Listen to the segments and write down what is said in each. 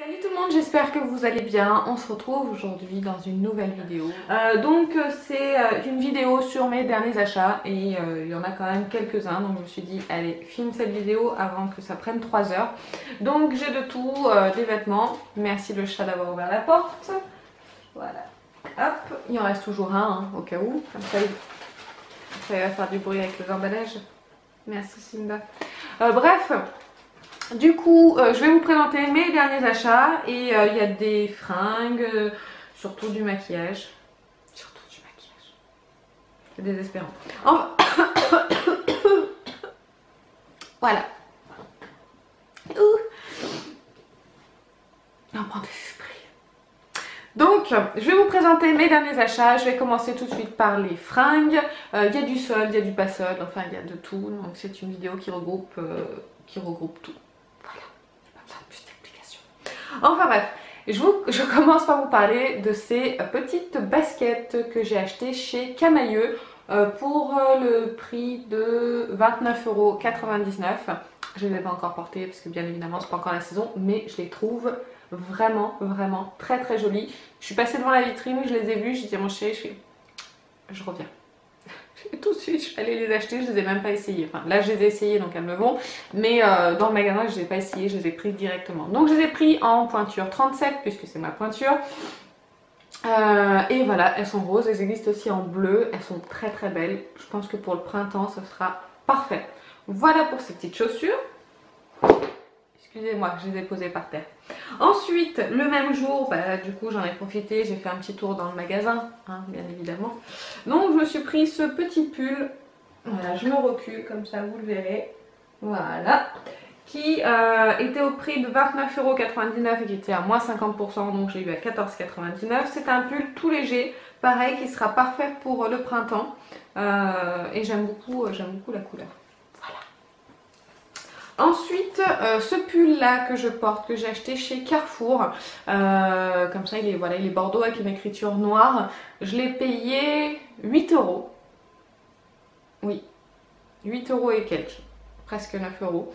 Salut tout le monde, j'espère que vous allez bien. On se retrouve aujourd'hui dans une nouvelle vidéo. C'est une vidéo sur mes derniers achats et il y en a quand même quelques-uns. Donc je me suis dit, allez, filme cette vidéo avant que ça prenne 3 heures. Donc j'ai de tout, des vêtements. Merci le chat d'avoir ouvert la porte. Voilà. Hop, il en reste toujours un au cas où. Comme ça, il va faire du bruit avec les emballages. Merci Simba. Bref. Du coup, je vais vous présenter mes derniers achats et il y a des fringues, surtout du maquillage. Surtout du maquillage. C'est désespérant. Voilà. On prend des esprits. Donc, je vais vous présenter mes derniers achats. Je vais commencer tout de suite par les fringues. Il y a du solde, il y a du pas solde, enfin il y a de tout. Donc c'est une vidéo qui regroupe tout. Enfin bref, je commence par vous parler de ces petites baskets que j'ai achetées chez Camaïeu pour le prix de 29,99 €. Je ne les ai pas encore portées parce que bien évidemment c'est pas encore la saison, mais je les trouve vraiment très très jolies. Je suis passée devant la vitrine, je les ai vues, j'ai dit à mon chéri, je reviens. Tout de suite, je suis allée les acheter, je les ai même pas essayées. Enfin, là, je les ai essayées, donc elles me vont. Mais dans le magasin, je les ai pas essayées, je les ai prises directement. Donc, je les ai pris en pointure 37, puisque c'est ma pointure. Et voilà, elles sont roses, elles existent aussi en bleu. Elles sont très très belles. Je pense que pour le printemps, ce sera parfait. Voilà pour ces petites chaussures. Excusez-moi, je les ai posées par terre. Ensuite, le même jour, du coup j'en ai profité, j'ai fait un petit tour dans le magasin, hein, bien évidemment. Donc je me suis pris ce petit pull, voilà, je me recule comme ça, vous le verrez, voilà, qui était au prix de 29,99 € et qui était à moins 50%, donc j'ai eu à 14,99 €. C'est un pull tout léger, pareil, qui sera parfait pour le printemps, et j'aime beaucoup la couleur. Ensuite, ce pull là que je porte, que j'ai acheté chez Carrefour, comme ça il est bordeaux avec une écriture noire, je l'ai payé 8 €. Oui, 8 € et quelques, presque 9 €.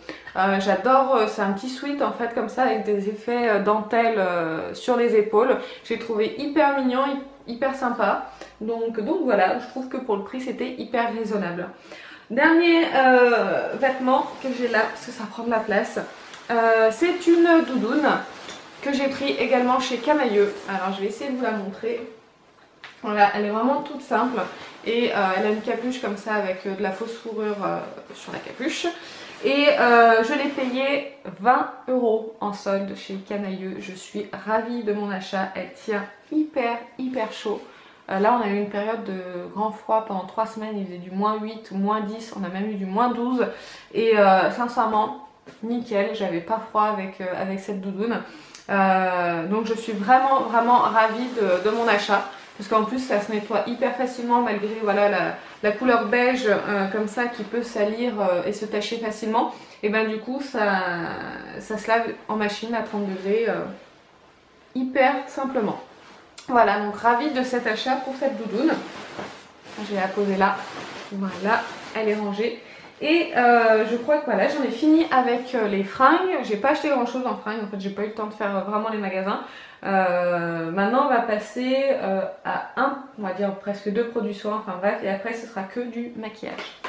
J'adore, c'est un petit sweat en fait comme ça avec des effets dentelle sur les épaules. J'ai trouvé hyper mignon, hyper sympa. Donc voilà, je trouve que pour le prix c'était hyper raisonnable. Dernier vêtement que j'ai là, parce que ça prend de la place, c'est une doudoune que j'ai pris également chez Camaïeu. Alors je vais essayer de vous la montrer. Voilà, elle est vraiment toute simple et elle a une capuche comme ça avec de la fausse fourrure sur la capuche. Et je l'ai payée 20 € en solde chez Camaïeu. Je suis ravie de mon achat, elle tient hyper chaud. Là on a eu une période de grand froid pendant 3 semaines, il faisait du -8, -10, on a même eu du -12 et sincèrement nickel, j'avais pas froid avec cette doudoune. Donc je suis vraiment ravie de mon achat parce qu'en plus ça se nettoie hyper facilement malgré voilà, la couleur beige comme ça qui peut salir et se tacher facilement. Et ben du coup ça se lave en machine à 30 degrés hyper simplement. Voilà, donc ravie de cet achat pour cette doudoune. Je vais la poser là. Voilà, elle est rangée. Et je crois que voilà, j'en ai fini avec les fringues. J'ai pas acheté grand chose en fringues, en fait j'ai pas eu le temps de faire vraiment les magasins. Maintenant on va passer on va dire presque 2 produits soins, enfin bref, et après ce sera que du maquillage.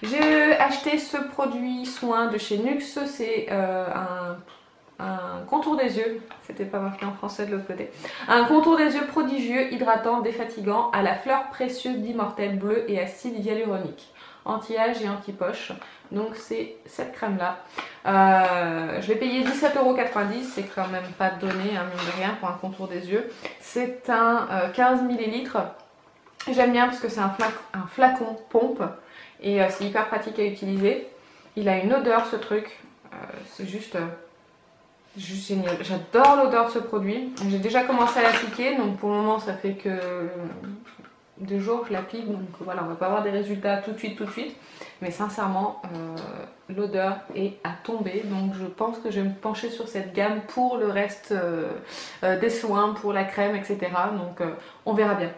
J'ai acheté ce produit soin de chez Nux, c'est un contour des yeux, c'était pas marqué en français de l'autre côté. Un contour des yeux prodigieux, hydratant, défatigant, à la fleur précieuse d'immortel bleu et acide hyaluronique. Anti-âge et anti-poche. Donc c'est cette crème là. Je l'ai payé 17,90 €, c'est quand même pas donné, hein, mine de rien, pour un contour des yeux. C'est un 15 ml. J'aime bien parce que c'est un flacon pompe et c'est hyper pratique à utiliser. Il a une odeur ce truc, c'est juste génial. J'adore l'odeur de ce produit. J'ai déjà commencé à l'appliquer, donc pour le moment ça fait que 2 jours que je l'applique, donc voilà, on va pas avoir des résultats tout de suite. Mais sincèrement, l'odeur est à tomber, donc je pense que je vais me pencher sur cette gamme pour le reste des soins, pour la crème, etc. Donc on verra bien.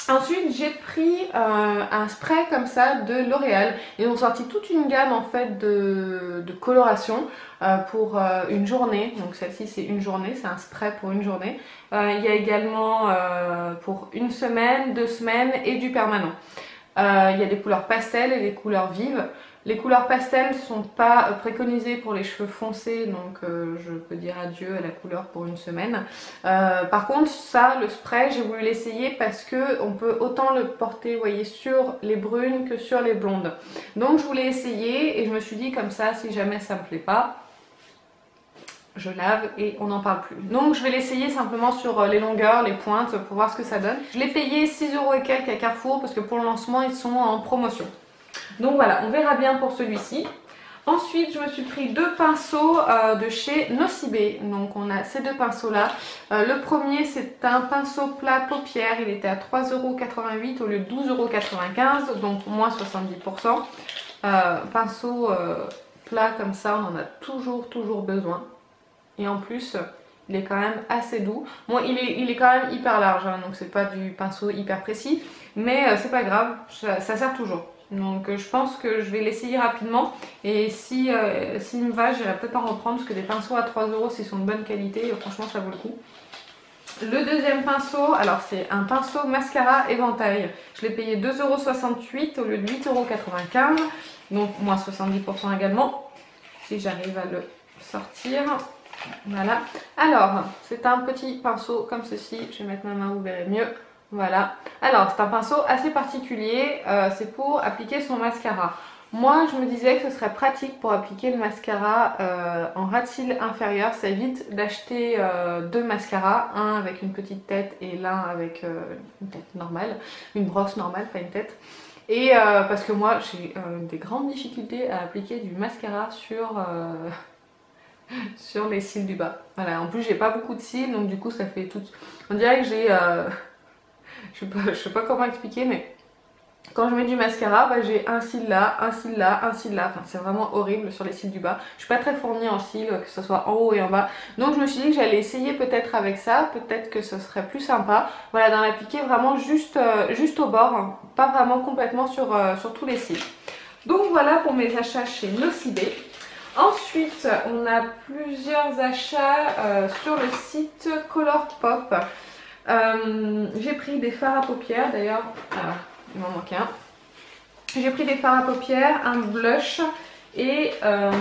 Ensuite j'ai pris un spray comme ça de L'Oréal. Ils ont sorti toute une gamme en fait de coloration pour une journée. Donc celle-ci c'est une journée, c'est un spray pour une journée. Il y a également pour une semaine, 2 semaines et du permanent. Il y a des couleurs pastel et des couleurs vives. Les couleurs pastel ne sont pas préconisées pour les cheveux foncés, donc je peux dire adieu à la couleur pour une semaine. Par contre, ça, le spray, j'ai voulu l'essayer parce qu'on peut autant le porter, vous voyez, sur les brunes que sur les blondes. Donc je voulais essayer et je me suis dit comme ça, si jamais ça me plaît pas, je lave et on n'en parle plus. Donc je vais l'essayer simplement sur les longueurs, les pointes pour voir ce que ça donne. Je l'ai payé 6 € et quelques à Carrefour parce que pour le lancement ils sont en promotion. Donc voilà, on verra bien pour celui-ci. Ensuite je me suis pris 2 pinceaux de chez Nocibé. Donc on a ces 2 pinceaux là. Le premier c'est un pinceau plat paupières. Il était à 3,88 € au lieu de 12,95 €, donc moins 70%. Pinceau plat comme ça, on en a toujours besoin. Et en plus, il est quand même assez doux. Bon, il est quand même hyper large, hein, donc c'est pas du pinceau hyper précis. Mais c'est pas grave, ça sert toujours. Donc je pense que je vais l'essayer rapidement. Et s'il me va, j'irai peut-être en reprendre. Parce que des pinceaux à 3 € s'ils sont de bonne qualité, franchement ça vaut le coup. Le deuxième pinceau, alors c'est un pinceau mascara éventail. Je l'ai payé 2,68 € au lieu de 8,95 €. Donc moins 70% également. Si j'arrive à le sortir. Voilà, alors c'est un petit pinceau comme ceci, je vais mettre ma main, vous verrez mieux. Voilà, alors c'est un pinceau assez particulier, c'est pour appliquer son mascara. Moi je me disais que ce serait pratique pour appliquer le mascara en ras de cils inférieur. Ça évite d'acheter 2 mascaras, un avec une petite tête et l'un avec une tête normale, une brosse normale, pas une tête. Et parce que moi j'ai des grandes difficultés à appliquer du mascara sur les cils du bas. Voilà, en plus j'ai pas beaucoup de cils, donc du coup ça fait tout... On dirait que j'ai... je sais pas comment expliquer, mais quand je mets du mascara, bah, j'ai un cil là, un cil là, un cil là. Enfin c'est vraiment horrible sur les cils du bas. Je suis pas très fournie en cils, que ce soit en haut et en bas. Donc je me suis dit que j'allais essayer peut-être avec ça, peut-être que ce serait plus sympa. Voilà, d'en appliquer vraiment juste au bord, hein, pas vraiment complètement sur tous les cils. Donc voilà pour mes achats chez Nocibé. Ensuite, on a plusieurs achats sur le site Colourpop. J'ai pris des fards à paupières, d'ailleurs, il m'en manque un. J'ai pris des fards à paupières, un blush et un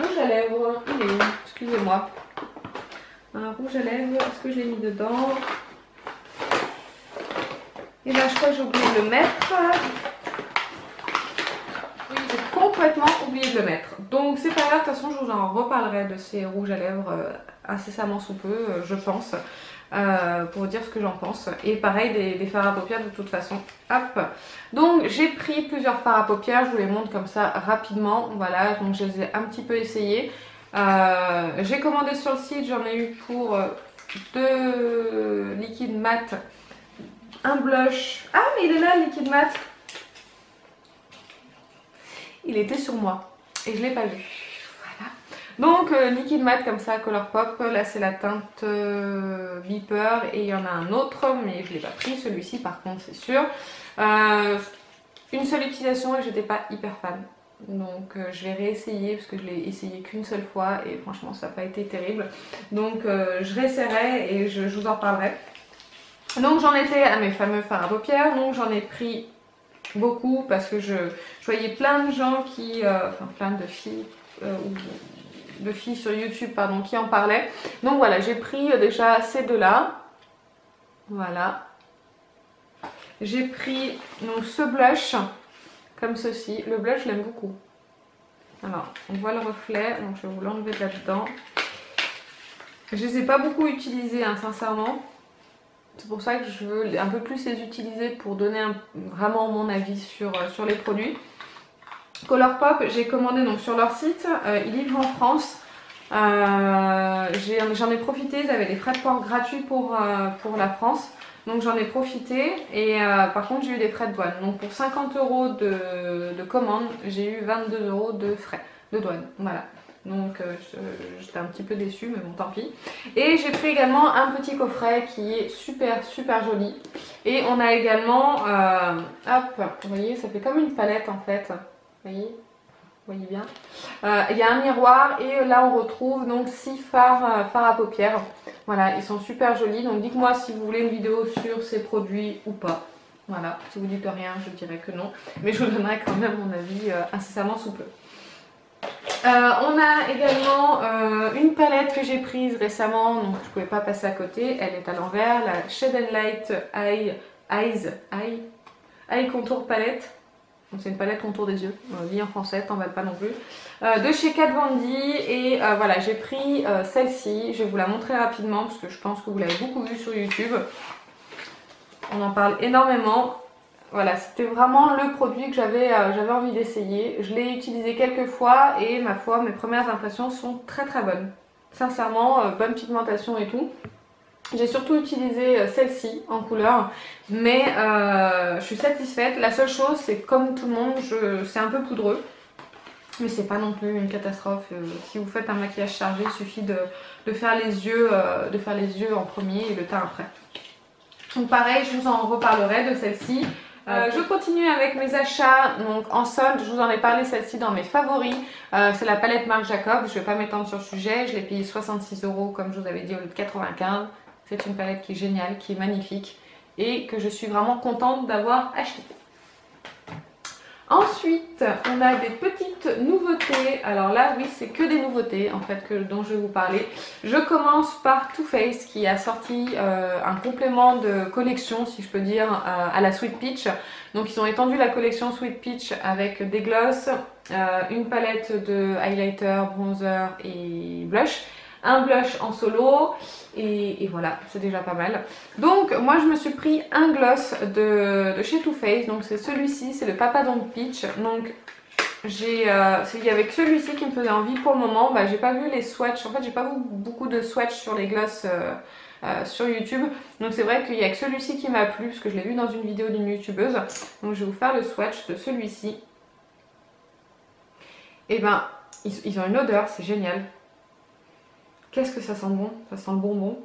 rouge à lèvres. Il est où? Excusez-moi. Un rouge à lèvres, est-ce que je l'ai mis dedans? Et là, je crois que j'ai oublié de le mettre. Complètement oublié de le mettre. Donc c'est pas grave, de toute façon je vous en reparlerai de ces rouges à lèvres incessamment sous peu, je pense, pour vous dire ce que j'en pense. Et pareil des fards à paupières de toute façon. Hop. Donc j'ai pris plusieurs fards à paupières, je vous les montre comme ça rapidement. Voilà, donc je les ai un petit peu essayés. J'ai commandé sur le site, j'en ai eu pour 2 liquides mat, un blush. Ah mais il est là le liquide mat. Il était sur moi et je l'ai pas vu. Voilà. Donc liquide mat comme ça, Colourpop. Là c'est la teinte Beeper et il y en a un autre mais je l'ai pas pris. Celui-ci par contre c'est sûr. Une seule utilisation et j'étais pas hyper fan. Donc je vais réessayer parce que je l'ai essayé qu'une seule fois et franchement ça n'a pas été terrible. Donc je réessayerai et je vous en parlerai. Donc j'en étais à mes fameux fards à paupières. Donc j'en ai pris beaucoup parce que je voyais plein de gens qui, enfin plein de filles sur YouTube pardon, qui en parlaient. Donc voilà, j'ai pris déjà ces deux là. Voilà. J'ai pris donc ce blush comme ceci. Le blush je l'aime beaucoup. Alors on voit le reflet, donc je vais vous l'enlever là-dedans. Je les ai pas beaucoup utilisés hein, sincèrement. C'est pour ça que je veux un peu plus les utiliser pour donner vraiment mon avis sur les produits. Colourpop, j'ai commandé donc sur leur site, ils livrent en France. J'en ai profité, ils avaient des frais de port gratuits pour la France. Donc j'en ai profité et par contre j'ai eu des frais de douane. Donc pour 50 € de commande, j'ai eu 22 € de frais de douane. Voilà. Donc j'étais un petit peu déçue, mais bon, tant pis. Et j'ai pris également un petit coffret qui est super joli. Et on a également, hop, vous voyez, ça fait comme une palette en fait. Vous voyez bien. Il y a un miroir et là on retrouve donc 6 fards à paupières. Voilà, ils sont super jolis. Donc dites-moi si vous voulez une vidéo sur ces produits ou pas. Voilà, si vous dites rien, je dirais que non. Mais je vous donnerai quand même mon avis incessamment sous peu. On a également une palette que j'ai prise récemment, donc je ne pouvais pas passer à côté. Elle est à l'envers, la Shade and Light Eye Contour Palette. C'est une palette contour des yeux, lit en français, t'emballe pas non plus. De chez Kat Von D. Et voilà, j'ai pris celle-ci. Je vais vous la montrer rapidement parce que je pense que vous l'avez beaucoup vue sur YouTube. On en parle énormément. Voilà, c'était vraiment le produit que j'avais envie d'essayer. Je l'ai utilisé quelques fois et ma foi, mes premières impressions sont très bonnes. Sincèrement, bonne pigmentation et tout. J'ai surtout utilisé celle-ci en couleur, mais je suis satisfaite. La seule chose, c'est comme tout le monde, c'est un peu poudreux. Mais c'est pas non plus une catastrophe. Si vous faites un maquillage chargé, il suffit de faire les yeux en premier et le teint après. Donc pareil, je vous en reparlerai de celle-ci. Je continue avec mes achats, donc en solde, je vous en ai parlé celle-ci dans mes favoris. C'est la palette Marc Jacob, je ne vais pas m'étendre sur le sujet, je l'ai payé 66 € comme je vous avais dit au lieu de 95. C'est une palette qui est géniale, qui est magnifique et que je suis vraiment contente d'avoir acheté. Ensuite, on a des petites nouveautés. Alors là, oui, c'est que des nouveautés en fait dont je vais vous parler. Je commence par Too Faced qui a sorti un complément de collection, si je peux dire, à la Sweet Peach. Donc ils ont étendu la collection Sweet Peach avec des glosses, une palette de highlighter, bronzer et blush. Un blush en solo et voilà, c'est déjà pas mal. Donc moi je me suis pris un gloss de chez Too Faced, donc c'est celui-ci, c'est le Papa Don't Peach. Donc il y avait que celui-ci qui me faisait envie pour le moment. J'ai pas vu les swatchs, en fait j'ai pas vu beaucoup de swatchs sur les glosses sur YouTube. Donc c'est vrai qu'il n'y a que celui-ci qui m'a plu, parce que je l'ai vu dans une vidéo d'une youtubeuse. Donc je vais vous faire le swatch de celui-ci. Et ben ils ont une odeur, c'est génial. Qu'est-ce que ça sent bon? Ça sent le bonbon.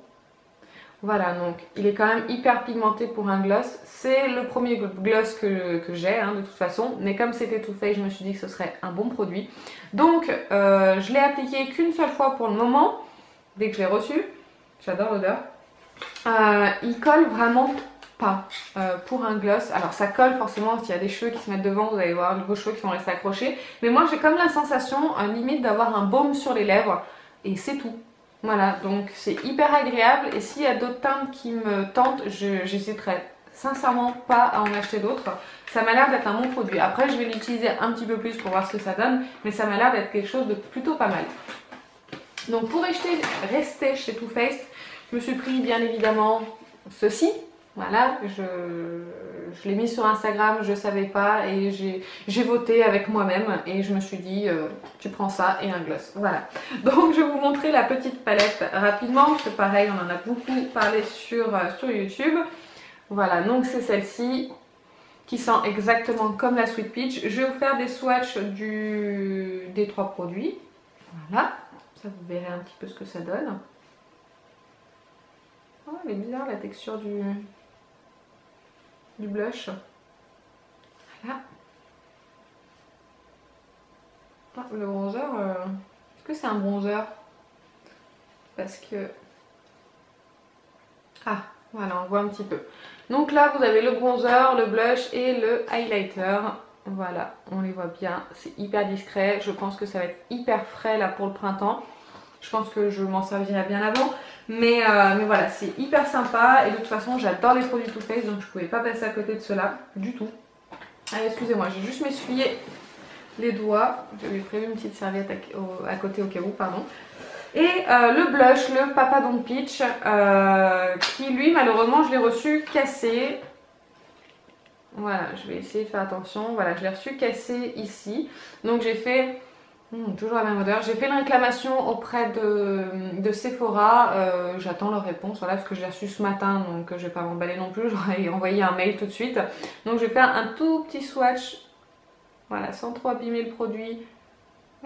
Voilà, donc il est quand même hyper pigmenté pour un gloss. C'est le premier gloss que j'ai de toute façon. Mais comme c'était Too Faced, je me suis dit que ce serait un bon produit. Donc je l'ai appliqué qu'une seule fois pour le moment. Dès que je l'ai reçu. J'adore l'odeur. Il colle vraiment pas pour un gloss. Alors ça colle forcément s'il y a des cheveux qui se mettent devant. Vous allez voir vos cheveux qui vont rester accrochés. Mais moi j'ai comme la sensation limite d'avoir un baume sur les lèvres. Et c'est tout. Voilà, donc c'est hyper agréable et s'il y a d'autres teintes qui me tentent, j'hésiterai sincèrement pas à en acheter d'autres. Ça m'a l'air d'être un bon produit. Après, je vais l'utiliser un petit peu plus pour voir ce que ça donne, mais ça m'a l'air d'être quelque chose de plutôt pas mal. Donc pour rester chez Too Faced, je me suis pris bien évidemment ceci. Voilà, je l'ai mis sur Instagram, je savais pas et j'ai voté avec moi-même et je me suis dit tu prends ça et un gloss. Voilà, donc je vais vous montrer la petite palette rapidement parce que pareil on en a beaucoup parlé sur YouTube. Voilà, donc c'est celle-ci qui sent exactement comme la Sweet Peach. Je vais vous faire des swatchs des 3 produits. Voilà, ça vous verrez un petit peu ce que ça donne. Oh, elle est bizarre la texture du blush. Voilà. Ah, le bronzer, est-ce que c'est un bronzer? Parce que... Ah, voilà, on voit un petit peu. Donc là, vous avez le bronzer, le blush et le highlighter. Voilà, on les voit bien. C'est hyper discret. Je pense que ça va être hyper frais là pour le printemps. Je pense que je m'en servirai bien avant. Mais voilà, c'est hyper sympa. Et de toute façon, j'adore les produits Too Faced. Donc je ne pouvais pas passer à côté de cela du tout. Allez, excusez-moi, j'ai juste m'essuyé les doigts. J'avais prévu une petite serviette à côté au cas où, pardon. Et le blush, le Papa Don't Peach, qui lui, malheureusement, je l'ai reçu cassé. Voilà, je vais essayer de faire attention. Voilà, je l'ai reçu cassé ici. Donc j'ai fait... toujours la même odeur. J'ai fait une réclamation auprès de Sephora. J'attends leur réponse, voilà, parce que je l'ai reçu ce matin, donc je vais pas m'emballer non plus. J'aurais envoyé un mail tout de suite. Donc je vais faire un tout petit swatch, voilà, sans trop abîmer le produit.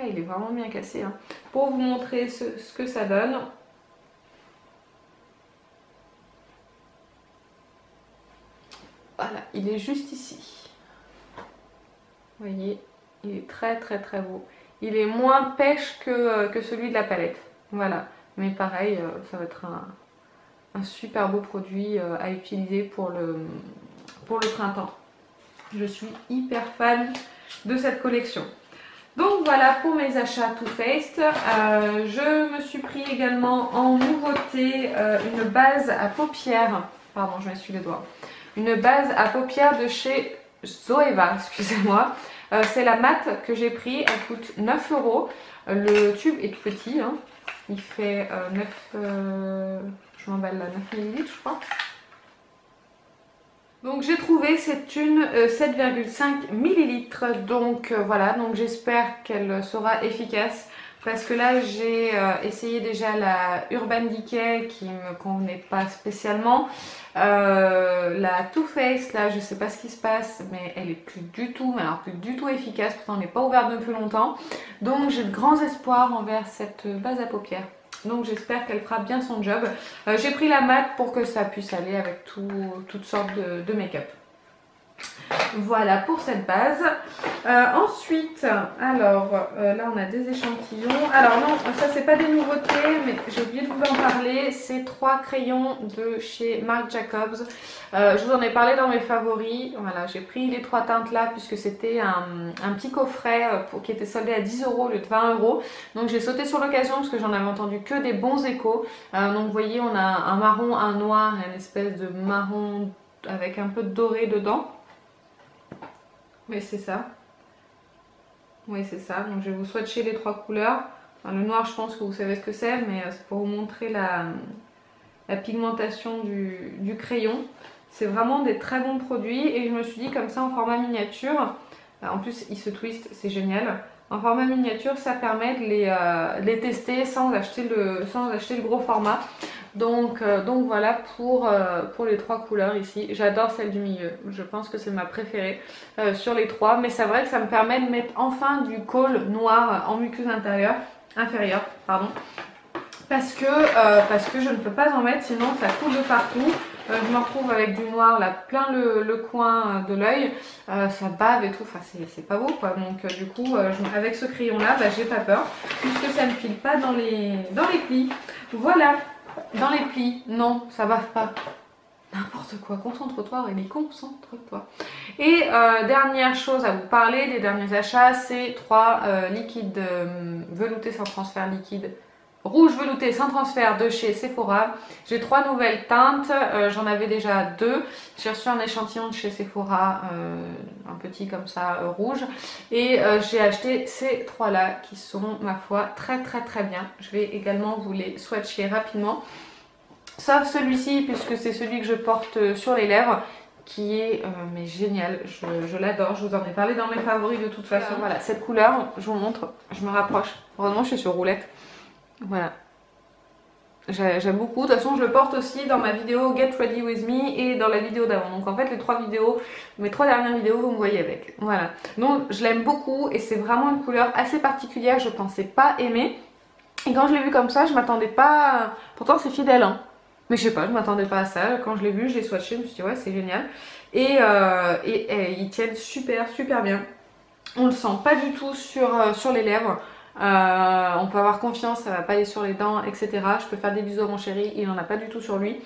Ouais, il est vraiment bien cassé. Hein. Pour vous montrer ce que ça donne. Voilà, il est juste ici. Vous voyez, il est très beau. Il est moins pêche que celui de la palette. Voilà, mais pareil, ça va être un super beau produit à utiliser pour le printemps. Je suis hyper fan de cette collection. Donc voilà pour mes achats Too Faced. Je me suis pris également en nouveauté une base à paupières. Pardon, je m'essuie les doigts. Une base à paupières de chez Zoeva, excusez-moi. C'est la mat que j'ai pris, elle coûte 9 €. Le tube est tout petit, hein. Il fait 9, je m'emballe là, 9 ml je crois. Donc j'ai trouvé c'est une 7,5 ml. Donc voilà, donc j'espère qu'elle sera efficace. Parce que là j'ai essayé déjà la Urban Decay qui me convenait pas spécialement. La Too Faced là je sais pas ce qui se passe mais elle est plus du tout, mais alors plus du tout efficace. Pourtant elle n'est pas ouverte depuis longtemps. Donc j'ai de grands espoirs envers cette base à paupières. Donc j'espère qu'elle fera bien son job. J'ai pris la mat pour que ça puisse aller avec toutes sortes de make-up. Voilà pour cette base. Ensuite, alors là on a des échantillons. Alors non, ça c'est pas des nouveautés, mais j'ai oublié de vous en parler. C'est 3 crayons de chez Marc Jacobs. Je vous en ai parlé dans mes favoris. Voilà, j'ai pris les 3 teintes là puisque c'était un petit coffret qui était soldé à 10 € au lieu de 20 €. Donc j'ai sauté sur l'occasion parce que j'en avais entendu que des bons échos. Donc vous voyez, on a un marron, un noir et une espèce de marron avec un peu de doré dedans. Oui, c'est ça. Oui, c'est ça. Donc, je vais vous swatcher les 3 couleurs. Enfin, le noir, je pense que vous savez ce que c'est, mais c'est pour vous montrer la pigmentation du crayon. C'est vraiment des très bons produits et je me suis dit comme ça en format miniature. En plus, il se twist, c'est génial. En format miniature, ça permet de les tester sans acheter le gros format. Donc voilà pour les 3 couleurs ici. J'adore celle du milieu, je pense que c'est ma préférée sur les 3. Mais c'est vrai que ça me permet de mettre enfin du col noir en muqueuse inférieure. Pardon. Parce que je ne peux pas en mettre, sinon ça coule de partout. Je me retrouve avec du noir là plein le coin de l'œil, ça bave et tout, enfin c'est pas beau quoi. Donc du coup avec ce crayon là j'ai pas peur puisque ça ne file pas dans les plis. Voilà. Dans les plis, non, ça bave pas. N'importe quoi, concentre-toi Aurélie, concentre-toi. Et dernière chose à vous parler, des derniers achats, c'est 3 liquides veloutés sans transfert liquide. Rouge velouté sans transfert de chez Sephora. J'ai 3 nouvelles teintes, j'en avais déjà 2. J'ai reçu un échantillon de chez Sephora, un petit comme ça, rouge. Et j'ai acheté ces 3 là qui sont, ma foi, très bien. Je vais également vous les swatcher rapidement. Sauf celui-ci, puisque c'est celui que je porte sur les lèvres, qui est mais génial, je l'adore, je vous en ai parlé dans mes favoris de toute façon. Voilà, cette couleur, je vous montre, je me rapproche. Heureusement, je suis sur roulette. Voilà. J'aime beaucoup. De toute façon, je le porte aussi dans ma vidéo Get Ready With Me et dans la vidéo d'avant. Donc en fait, les 3 vidéos, mes 3 dernières vidéos, vous me voyez avec. Voilà. Donc je l'aime beaucoup et c'est vraiment une couleur assez particulière. Je pensais pas aimer. Et quand je l'ai vu comme ça, je m'attendais pas... Pourtant, c'est fidèle, hein. Mais je sais pas, je m'attendais pas à ça. Quand je l'ai vu, je l'ai swatché, je me suis dit ouais, c'est génial. Et ils tiennent super bien. On le sent pas du tout sur les lèvres. On peut avoir confiance, ça va pas aller sur les dents, etc. Je peux faire des bisous à mon chéri, il n'en a pas du tout sur lui.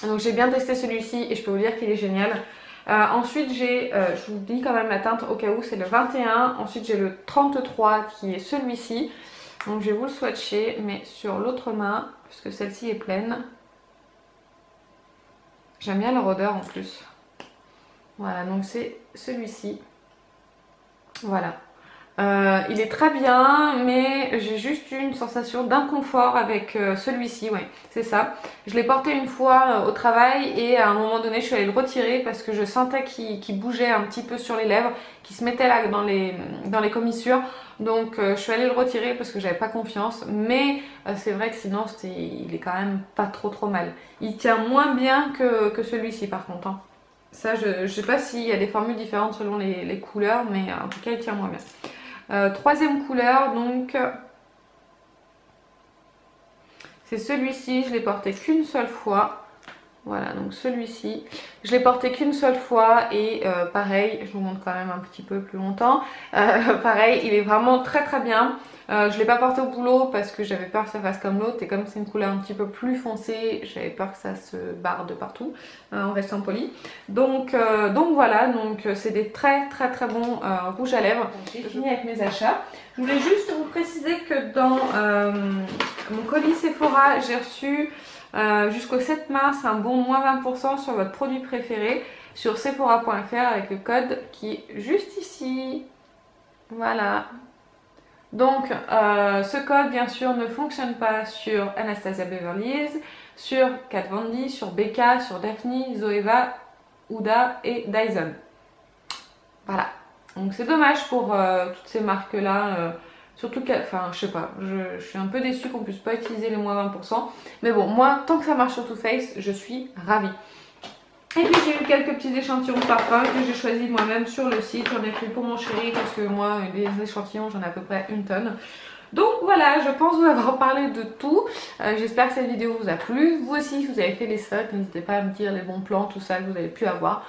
Donc j'ai bien testé celui-ci et je peux vous dire qu'il est génial. Ensuite j'ai, je vous dis quand même la teinte au cas où, c'est le 21. Ensuite j'ai le 33 qui est celui-ci. Donc je vais vous le swatcher, mais sur l'autre main, puisque celle-ci est pleine. J'aime bien leur odeur en plus. Voilà, donc c'est celui-ci. Voilà. Il est très bien, mais j'ai juste eu une sensation d'inconfort avec celui-ci, ouais, c'est ça. Je l'ai porté une fois au travail et à un moment donné je suis allée le retirer parce que je sentais qu'il bougeait un petit peu sur les lèvres, qu'il se mettait là dans les commissures. Donc je suis allée le retirer parce que j'avais pas confiance, mais c'est vrai que sinon il est quand même pas trop mal. Il tient moins bien que celui-ci par contre, hein. Ça je sais pas s'il y a des formules différentes selon les couleurs, mais en tout cas il tient moins bien. Troisième couleur, donc c'est celui-ci, je l'ai porté qu'une seule fois. Voilà, donc celui-ci, je l'ai porté qu'une seule fois et pareil, je vous montre quand même un petit peu plus longtemps. Pareil, il est vraiment très très bien. Je ne l'ai pas porté au boulot parce que j'avais peur que ça fasse comme l'autre et comme c'est une couleur un petit peu plus foncée, j'avais peur que ça se barre de partout en restant poli. Donc voilà, donc c'est des très très très bons rouges à lèvres. J'ai fini avec mes achats. Je voulais juste vous préciser que dans mon colis Sephora, j'ai reçu jusqu'au 7 mars un bon moins 20% sur votre produit préféré sur sephora.fr avec le code qui est juste ici. Voilà. Donc ce code bien sûr ne fonctionne pas sur Anastasia Beverly Hills, sur Kat Von D, sur Becca, sur Daphne, Zoeva, Huda et Dyson. Voilà. Donc c'est dommage pour toutes ces marques là. Surtout que, enfin je sais pas, je suis un peu déçue qu'on puisse pas utiliser les moins 20%. Mais bon, moi tant que ça marche sur Too Faced, je suis ravie. Et puis j'ai eu quelques petits échantillons de parfums que j'ai choisi moi-même sur le site. J'en ai pris pour mon chéri parce que moi, des échantillons, j'en ai à peu près une tonne. Donc voilà, je pense vous avoir parlé de tout. J'espère que cette vidéo vous a plu. Vous aussi, si vous avez fait les stocks, n'hésitez pas à me dire les bons plans, tout ça que vous avez pu avoir.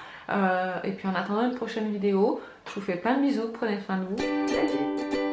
Et puis en attendant une prochaine vidéo, je vous fais plein de bisous, prenez soin de vous. Salut!